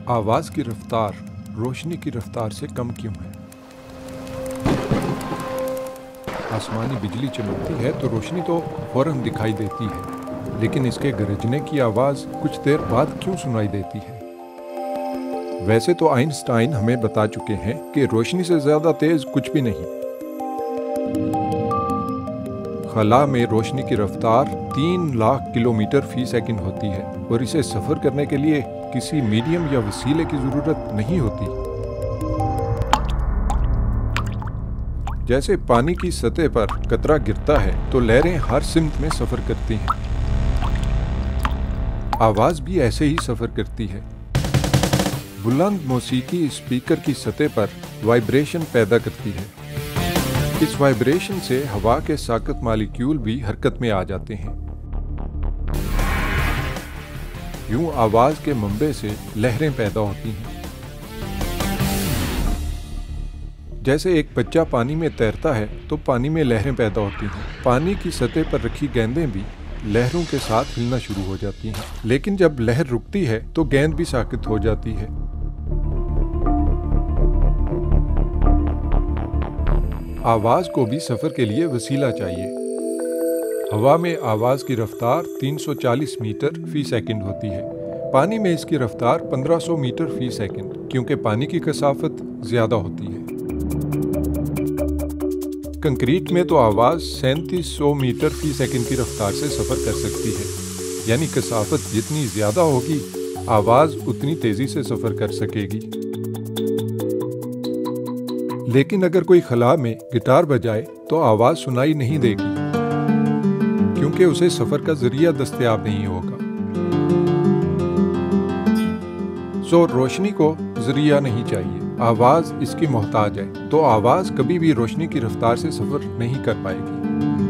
आवाज़ की रफ्तार रोशनी की रफ्तार से कम क्यों है? आसमानी बिजली चमकती है तो रोशनी तो फौरन दिखाई देती है, लेकिन इसके गरजने की आवाज़ कुछ देर बाद क्यों सुनाई देती है? वैसे तो आइंस्टाइन हमें बता चुके हैं कि रोशनी से ज़्यादा तेज़ कुछ भी नहीं। खला में रोशनी की रफ्तार 3 लाख किलोमीटर फी सेकंड होती है और इसे सफ़र करने के लिए किसी मीडियम या वसीले की ज़रूरत नहीं होती। जैसे पानी की सतह पर कतरा गिरता है तो लहरें हर सिमत में सफ़र करती हैं। आवाज़ भी ऐसे ही सफ़र करती है। बुलंद मौसीकी स्पीकर की सतह पर वाइब्रेशन पैदा करती है। इस वाइब्रेशन से हवा के साकत मालिक्यूल भी हरकत में आ जाते हैं। यूं आवाज के मंबे से लहरें पैदा होती हैं। जैसे एक बच्चा पानी में तैरता है तो पानी में लहरें पैदा होती हैं। पानी की सतह पर रखी गेंदें भी लहरों के साथ हिलना शुरू हो जाती हैं। लेकिन जब लहर रुकती है तो गेंद भी साकित हो जाती है। आवाज को भी सफर के लिए वसीला चाहिए। हवा में आवाज की रफ्तार 340 मीटर फी सेकंड होती है। पानी में इसकी रफ्तार 1500 मीटर फी सेकंड, क्योंकि पानी की कसाफत ज्यादा होती है। कंक्रीट में तो आवाज 3700 मीटर फी सेकंड की रफ्तार से सफर कर सकती है, यानी कसाफत जितनी ज्यादा होगी आवाज उतनी तेजी से सफर कर सकेगी। लेकिन अगर कोई खला में गिटार बजाए तो आवाज सुनाई नहीं देगी, क्योंकि उसे सफर का जरिया दस्तयाब नहीं होगा। सो रोशनी को जरिया नहीं चाहिए, आवाज इसकी मोहताज है, तो आवाज कभी भी रोशनी की रफ्तार से सफर नहीं कर पाएगी।